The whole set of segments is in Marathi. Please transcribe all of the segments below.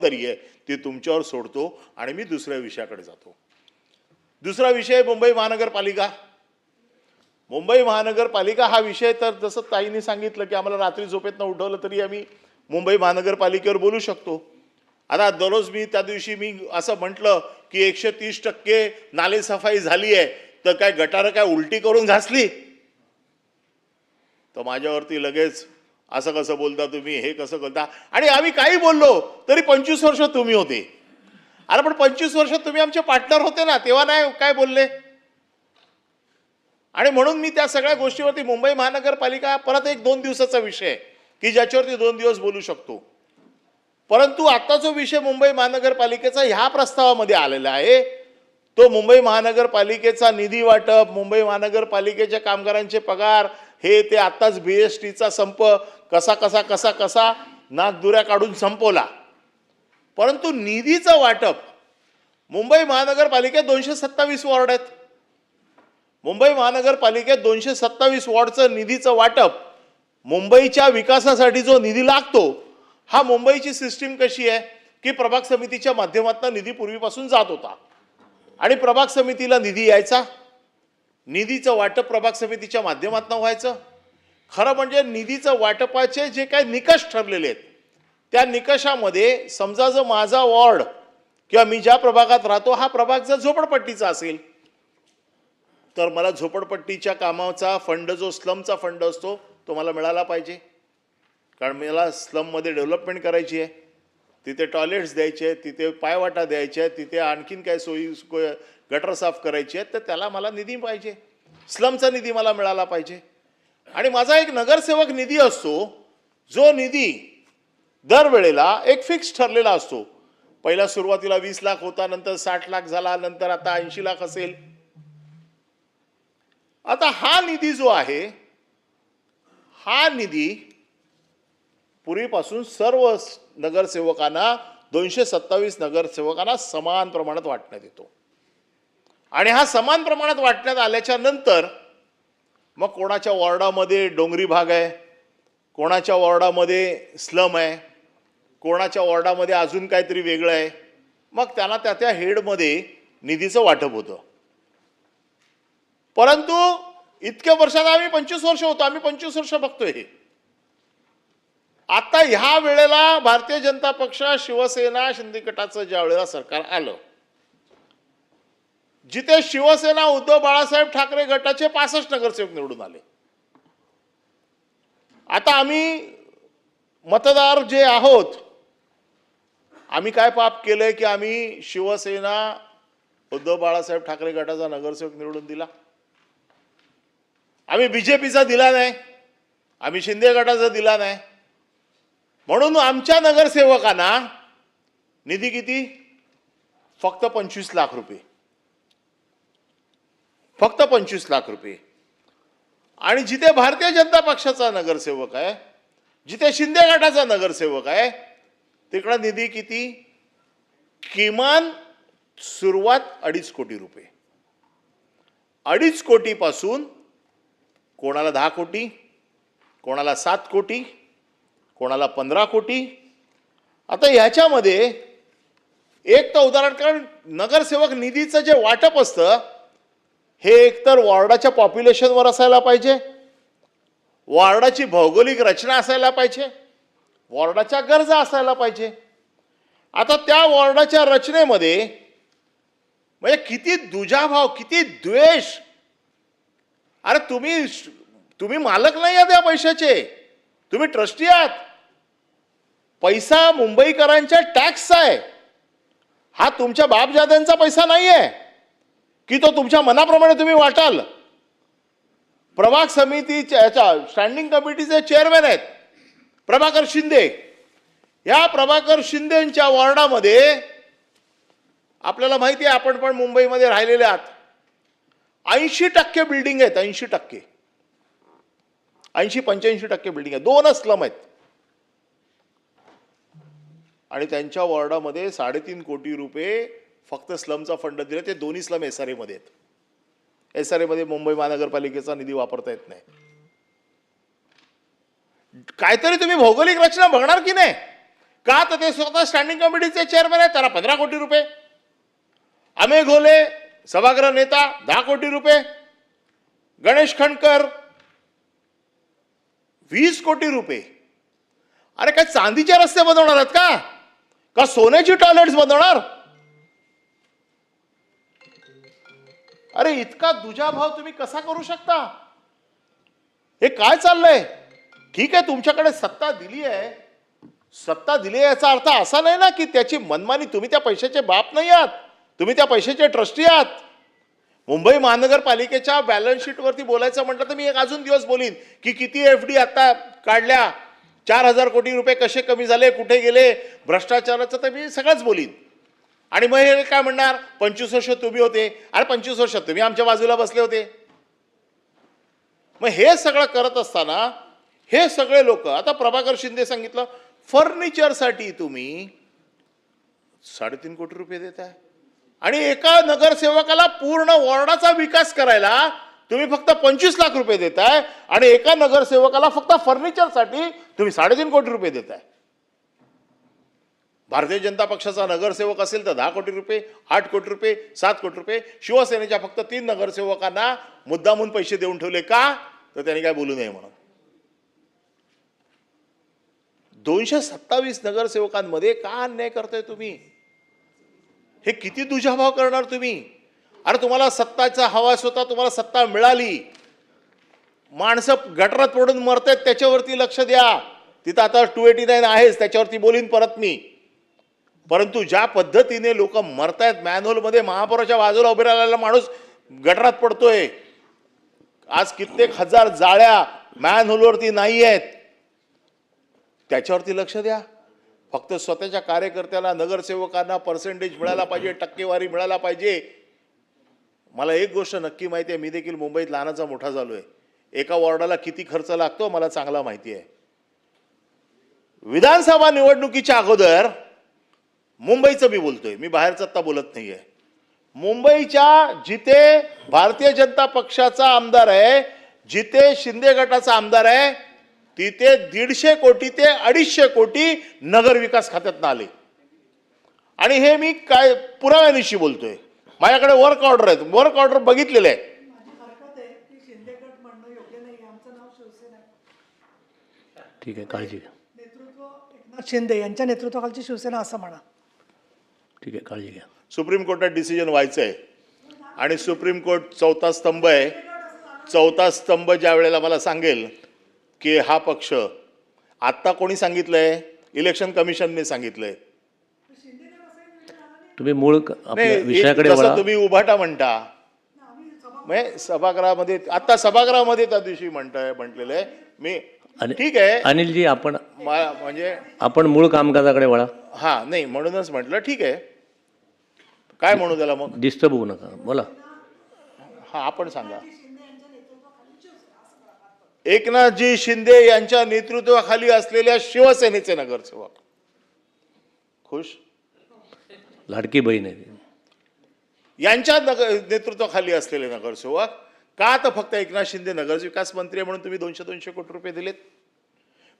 जबाबदारी आहे ती तुमच्यावर सोडतो आणि मी दुसऱ्या विषयाकडे जातो। दुसरा विषय मुंबई महानगरपालिका। मुंबई महानगरपालिका हा विषय तर जसं ताईंनी सांगितलं की आम्हाला रात्री झोपेतनं उठवलं तरी आम्ही मुंबई महानगरपालिकेवर बोलू शकतो। आता दररोज मी त्या दिवशी मी असं म्हटलं की 130% नालेसफाई झाली आहे, तर काय गटारं काय उलटी करून घासली? तर माझ्यावरती लगेच असं कसं बोलता तुम्ही, हे कसं बोलता? आणि आम्ही काही बोललो तरी 25 वर्ष तुम्ही होते। अरे पण 25 वर्ष तुम्ही आमचे पार्टनर होते ना, तेव्हा नाही काय बोलले? आणि म्हणून मी त्या सगळ्या गोष्टीवरती मुंबई महानगरपालिका परत एक 2 दिवसाचा विषय आहे की ज्याच्यावरती 2 दिवस बोलू शकतो। परंतु आता जो विषय मुंबई महानगरपालिकेचा ह्या प्रस्तावामध्ये आलेला आहे तो मुंबई महानगरपालिकेचा निधी वाटप, मुंबई महानगरपालिकेच्या कामगारांचे पगार, हे ते आताच बीएसटीचा संप कसा कसा कसा कसा नाकदुऱ्या काढून संपवला। परंतु निधीचं वाटप मुंबई महानगरपालिकेत 227 वॉर्ड आहेत। मुंबई महानगरपालिकेत 227 वॉर्डचं निधीचं वाटप, मुंबईच्या विकासासाठी जो निधी लागतो, हा मुंबईची सिस्टीम कशी आहे की प्रभाग समितीच्या माध्यमातून निधी पूर्वीपासून जात होता आणि प्रभाग समितीला निधी यायचा, निधीचं वाटप प्रभाग समितीच्या माध्यमातून व्हायचं। खरं म्हणजे निधीचं वाटपाचे जे काही निकष ठरलेले आहेत त्या निकषामध्ये समजा जर माझा वॉर्ड किंवा मी ज्या प्रभागात राहतो हा प्रभाग जर झोपडपट्टीचा असेल तर मला झोपडपट्टीच्या कामाचा फंड जो स्लमचा फंड असतो तो मला मिळाला पाहिजे, कारण मला स्लममध्ये डेव्हलपमेंट करायची आहे, तिथे टॉयलेट्स द्यायचे आहेत, तिथे पायवाटा द्यायचे आहेत, तिथे आणखीन काय सोयी गटर साफ करायची आहेत, तर त्याला मला निधी पाहिजे, स्लमचा निधी मला मिळाला पाहिजे। आणि माझा एक नगरसेवक निधी असतो जो निधी दरवेळेला एक फिक्स ठरलेला असतो। पहिला सुरुवातीला 20 लाख होता, नंतर 60 लाख झाला, नंतर आता 80 लाख असेल। आता हा निधी जो आहे हा निधी पूर्वीपासून सर्व नगरसेवकांना 227 नगरसेवकांना समान प्रमाणात वाटण्यात येतो आणि हा समान प्रमाणात वाटण्यात आल्याच्या नंतर मग कोणाच्या वॉर्डामध्ये डोंगरी भाग आहे, कोणाच्या वॉर्डामध्ये स्लम आहे, कोणाच्या वॉर्डामध्ये अजून काहीतरी वेगळं आहे, मग त्यांना त्या हेडमध्ये निधीचं वाटप होतं। परंतु इतक्या वर्षात आम्ही 25 वर्ष होतो, आम्ही 25 वर्ष बघतोय हे। आता ह्या वेळेला भारतीय जनता पक्ष, शिवसेना, शिंदे गटाचं ज्या वेळेला सरकार आलं, जिथे शिवसेना उद्धव बाळासाहेब ठाकरे गटाचे 65 नगरसेवक निवडून आले। आता आम्ही मतदार जे आहोत, आम्ही काय पाप केलंय की आम्ही शिवसेना उद्धव बाळासाहेब ठाकरे गटाचा नगरसेवक निवडून दिला? आम्ही बीजेपीचा दिला नाही, आम्ही शिंदे गटाचा दिला नाही। म्हणून आमच्या नगरसेवकांना निधी किती? फक्त 25 लाख रुपये, फक्त 25 लाख रुपये। आणि जिथे भारतीय जनता पक्षाचा नगरसेवक आहे, जिथे शिंदे गटाचा नगरसेवक आहे, तिकडे निधी किती? किमान सुरुवात 2.5 कोटी रुपये। 2.5 कोटीपासून कोणाला 10 कोटी, कोणाला 7 कोटी, कोणाला 15 कोटी। आता ह्याच्यामध्ये एक तर उदाहरण, कारण नगरसेवक निधीचं जे वाटप असतं हे एकतर वॉर्डाच्या पॉप्युलेशनवर असायला पाहिजे, वॉर्डाची भौगोलिक रचना असायला पाहिजे, वॉर्डाच्या गरजा असायला पाहिजे। आता त्या वॉर्डाच्या रचनेमध्ये म्हणजे किती दुजाभाव, किती द्वेष! अरे तुम्ही मालक नाही आहात या पैशाचे, तुम्ही ट्रस्टी आहात। पैसा मुंबईकरांच्या टॅक्सचा आहे, हा तुमच्या बापजाद्यांचा पैसा नाही आहे की तो तुमच्या मनाप्रमाणे तुम्ही वाटाल। प्रभाग समितीच्या स्टँडिंग कमिटीचे चेअरमॅन आहेत प्रभाकर शिंदे। या प्रभाकर शिंदेच्या वॉर्डामध्ये आपल्याला माहिती आहे, आपण पण मुंबईमध्ये राहिलेले आहात, 80% बिल्डिंग आहेत, 80%, 80-85% बिल्डिंग आहेत, 2 स्लम आहेत। आणि त्यांच्या वॉर्डामध्ये 3.5 कोटी रुपये फक्त स्लमचा फंड दिले, ते दोन्ही स्लम SRA मध्ये आहेत। SRA मध्ये मुंबई महानगरपालिकेचा निधी वापरता येत नाही। काहीतरी तुम्ही भौगोलिक रचना बघणार की नाही? का तर ते स्वतः स्टँडिंग कमिटीचे चेअरमॅन आहेत, त्याला 15 कोटी रुपये. अमेय घोले सभागृह नेता 10 कोटी रुपये. गणेश खंडकर 20 कोटी रुपये. अरे काय चांदीचे रस्ते बनवणार आहेत का सोन्याची टॉयलेट्स बनवणार? अरे इतका दुजाभाव तुम्ही कसा करू शकता? हे काय चाललंय? ठीक आहे, तुमच्याकडे सत्ता दिली आहे, सत्ता दिली आहे याचा अर्थ असा नाही ना की त्याची मनमानी. तुम्ही त्या पैशाचे बाप नाही आहात, तुम्ही त्या पैशाचे ट्रस्टी आहात. मुंबई महानगरपालिकेच्या बॅलन्स शीट वरती बोलायचं म्हटलं तर मी एक अजून दिवस बोलीन की किती FD आता काढल्या, 4000 कोटी रुपये कसे कमी झाले, कुठे गेले, भ्रष्टाचाराचं तर मी सगळंच बोलीन. आणि मग हे काय म्हणणार, 25 वर्ष तुम्ही होते. अरे 25 वर्षात तुम्ही आमच्या बाजूला बसले होते. मग हे सगळं करत असताना हे सगळे लोक, आता प्रभाकर शिंदे सांगितलं फर्निचरसाठी तुम्ही 3.5 कोटी रुपये देताय आणि एका नगरसेवकाला पूर्ण वॉर्डाचा विकास करायला तुम्ही फक्त 25 लाख रुपये देताय आणि एका नगरसेवकाला फक्त फर्निचरसाठी तुम्ही 3.5 कोटी रुपये देताय. भारतीय जनता पक्षाचा नगरसेवक असेल तर 10 कोटी रुपये, 8 कोटी रुपये, 7 कोटी रुपये. शिवसेनेच्या फक्त 3 नगरसेवकांना मुद्दामून पैसे देऊन ठेवले का? तर त्यांनी काय बोलू नये म्हणून. 227 नगरसेवकांमध्ये का अन्याय करताय तुम्ही? हे किती दुजाभाव करणार तुम्ही? अरे तुम्हाला सत्ताचा हवास होता, तुम्हाला सत्ता मिळाली, माणसं गटारात पडून मरतायत त्याच्यावरती लक्ष द्या. तिथं आता 289 आहेच, त्याच्यावरती बोलीन परत मी. परंतु ज्या पद्धतीने लोक मरतायत, मॅनहोलमध्ये महापौराच्या बाजूला उभे राहिलेला माणूस गटारात पडतोय, आज कित्येक हजार जाळ्या मॅनहोलवरती नाही आहेत, त्याच्यावरती लक्ष द्या. फक्त स्वतःच्या कार्यकर्त्याला, नगरसेवकांना पर्सेंटेज मिळाला पाहिजे, टक्केवारी मिळाला पाहिजे. मला एक गोष्ट नक्की माहिती आहे, मी देखील मुंबईत लहानाचा मोठा झालोय. एका वॉर्डाला किती खर्च लागतो मला चांगला माहिती आहे. विधानसभा निवडणुकीच्या अगोदर मुंबईचं मी बोलतोय, मी बाहेरचं आत्ता बोलत नाहीये. मुंबईच्या जिथे भारतीय जनता पक्षाचा आमदार आहे, जिथे शिंदे गटाचा आमदार आहे, तिथे 150 कोटी ते 250 कोटी नगर विकास खात्यातनं आले. आणि हे मी काय पुराव्यानिशी बोलतोय, माझ्याकडे वर्क ऑर्डर आहेत, वर्क ऑर्डर बघितलेले आहे. ठीक आहे, काळजी घ्या. एकनाथ शिंदे यांच्या नेतृत्वाखालची शिवसेना असं म्हणा. ठीक आहे, काळजी घ्या. सुप्रीम कोर्टात डिसिजन व्हायचं आहे आणि सुप्रीम कोर्ट चौथा स्तंभ आहे. चौथा स्तंभ ज्या वेळेला मला सांगेल की हा पक्ष, आत्ता कोणी सांगितलंय? इलेक्शन कमिशनने सांगितलंय. तुम्ही मूळ आपल्या विषयाकडे जसं वळा. तुम्ही उभाटा म्हणता, म्हणजे सभागृहामध्ये, आता सभागृहामध्ये त्या दिवशी म्हटलेलं आहे मी. ठीक आहे अनिलजी, आपण म्हणजे आपण मूळ कामकाजाकडे वळा. हा नाही, म्हणूनच म्हटलं ठीक आहे. काय म्हणू त्याला मग? डिस्टर्ब होऊ नका, बोला. हा, आपण सांगा. एकनाथजी शिंदे यांच्या नेतृत्वाखाली असलेल्या शिवसेनेचे नगरसेवक खुश. लाडकी बहीण आहे यांच्या नेतृत्वाखाली असलेले नगरसेवक का? तर फक्त एकनाथ शिंदे नगरविकास मंत्री आहे म्हणून तुम्ही 200 कोटी रुपये दिलेत.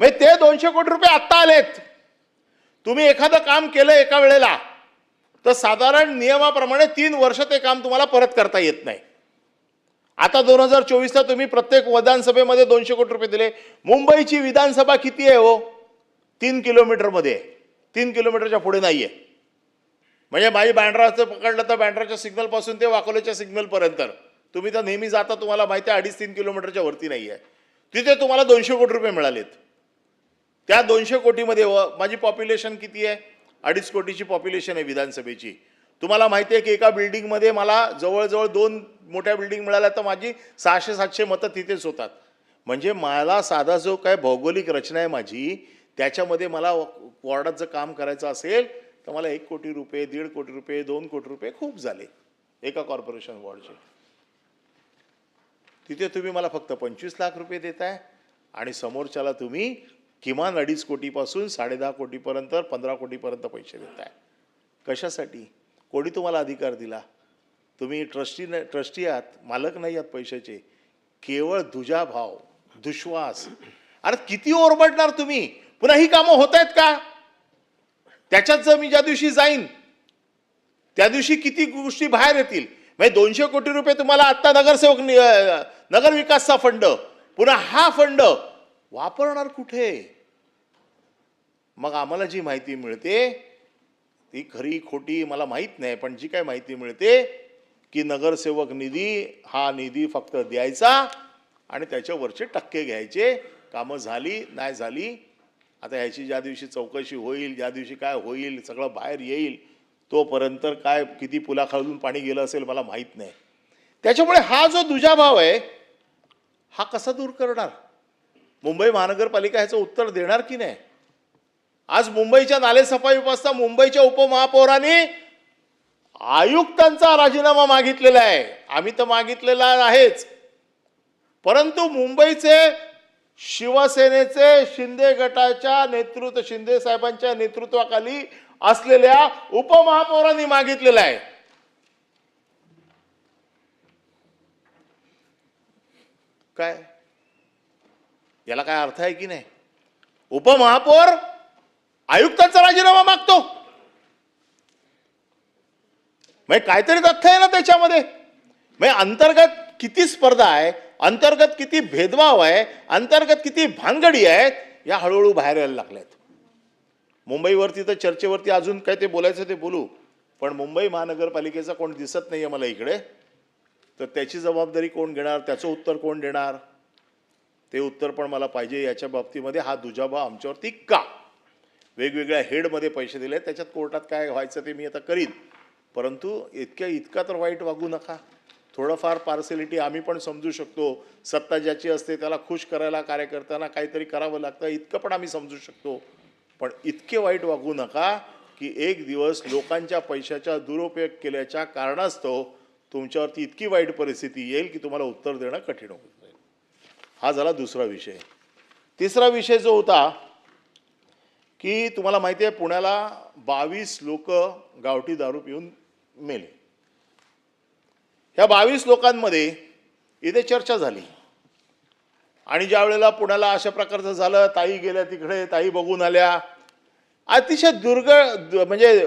म्हणजे ते 200 कोटी रुपये आत्ता आलेत. तुम्ही एखादं काम केलं एका वेळेला तर साधारण नियमाप्रमाणे 3 वर्ष ते काम तुम्हाला परत करता येत नाही. आता 2024ला तुम्ही प्रत्येक विधानसभेमध्ये 200 कोटी रुपये दिले. मुंबईची विधानसभा किती आहे हो? 3 किलोमीटरमध्ये आहे, 3 किलोमीटरच्या पुढे नाहीये. म्हणजे माझी बँड्राचं पकडलं तर बँड्राच्या सिग्नल पासून ते वाकोल्याच्या सिग्नल पर्यंत तुम्ही तर नेहमी जाता, तुम्हाला माहिती आहे 2.5-3 किलोमीटरच्या वरती नाही आहे. तिथे तुम्हाला 200 कोटी रुपये मिळालेत. त्या 200 कोटीमध्ये माझी पॉप्युलेशन किती आहे? 2.5 कोटीची पॉप्युलेशन आहे विधानसभेची. तुम्हाला माहिती आहे की एका बिल्डिंगमध्ये मला जवळजवळ 2 मोठ्या बिल्डिंग मिळाल्या तर माझी 600-700 मतं तिथेच होतात. म्हणजे मला साधा जो काय भौगोलिक रचना आहे माझी, त्याच्यामध्ये मला वॉर्डात जर काम करायचं असेल तर मला 1 कोटी रुपये, 1.5 कोटी रुपये, 2 कोटी रुपये खूप झाले एका कॉर्पोरेशन वॉर्डचे. तिथे तुम्ही मला फक्त 25 लाख रुपये देताय आणि समोरच्याला तुम्ही किमान 2.5 कोटीपासून 10.5 कोटीपर्यंत, 15 कोटीपर्यंत पैसे देताय. कशासाठी? कोणी तुम्हाला अधिकार दिला? तुम्ही ट्रस्टी आहात, मालक नाही आहात पैशाचे. केवळ दुजाभाव, दुश्वास. अरे किती ओरबडणार तुम्ही? पुन्हा ही कामं होत आहेत का? त्याच्यात जर मी ज्या दिवशी जाईन त्या दिवशी किती गोष्टी बाहेर येतील. म्हणजे 200 कोटी रुपये तुम्हाला आत्ता नगरसेवक नगर विकासचा फंड, पुन्हा हा फंड वापरणार कुठे? मग आम्हाला जी माहिती मिळते ती खरी खोटी मला माहीत नाही, पण जी काय माहिती मिळते की नगरसेवक निधी हा निधी फक्त द्यायचा आणि त्याच्यावरचे टक्के घ्यायचे. कामं झाली नाही झाली, आता ह्याची ज्या दिवशी चौकशी होईल, ज्या दिवशी काय होईल, सगळं बाहेर येईल, तोपर्यंत काय किती पुलाखालून पाणी गेलं असेल मला माहीत नाही. त्याच्यामुळे हा जो दुजाभाव आहे हा कसा दूर करणार? मुंबई महानगरपालिका ह्याचं उत्तर देणार की नाही? आज मुंबईच्या नालेसफाईपासून मुंबईच्या उपमहापौरांनी आयुक्तांचा राजीनामा मागितलेला आहे. आम्ही तर मागितलेला आहेच, परंतु मुंबईचे शिवसेनेचे शिंदे गटाच्या नेतृत्व, शिंदे साहेबांच्या नेतृत्वाखाली असलेल्या उपमहापौरांनी मागितलेला आहे. काय याला काय अर्थ आहे की नाही? उपमहापौर आयुक्तांचा राजीनामा मागतो, म्हणजे काहीतरी तथ्य आहे ना त्याच्यामध्ये. म्हणजे अंतर्गत किती स्पर्धा आहे, अंतर्गत किती भेदभाव आहे, अंतर्गत किती भानगडी आहेत, या हळूहळू बाहेर यायला लागल्यात. मुंबईवरती तर चर्चेवरती अजून काय ते बोलायचं ते बोलू, पण मुंबई महानगरपालिकेचा कोण दिसत नाहीये मला इकडे. तर त्याची जबाबदारी कोण घेणार, त्याचं उत्तर कोण देणार, ते उत्तर पण मला पाहिजे. याच्या बाबतीमध्ये हा दुजाभाव आमच्यावरती का? वेगवेगळ्या हेडमध्ये पैसे दिले, त्याच्यात कोर्टात काय व्हायचं ते मी आता करीन, परंतु इतका तर वाईट वागू नका. थोडंफार पार्सॅलिटी आम्ही पण समजू शकतो. सत्ता ज्याची असते त्याला खुश करायला कार्यकर्त्यांना काहीतरी करावं लागतं, इतकं पण आम्ही समजू शकतो. पण इतके वाईट वागू नका की एक दिवस लोकांच्या पैशाचा दुरुपयोग केल्याच्या कारणास्तव तुमच्यावरती इतकी वाईट परिस्थिती येईल की तुम्हाला उत्तर देणं कठीण होईल. हा झाला दुसरा विषय. तिसरा विषय जो होता की तुम्हाला माहिती आहे पुण्याला 22 लोक गावठी दारू पिऊन मेले. ह्या 22 लोकांमध्ये इथे चर्चा झाली आणि ज्या वेळेला पुण्याला अशा प्रकारचं झालं, ताई गेल्या तिकडे, ताई बघून आल्या, अतिशय म्हणजे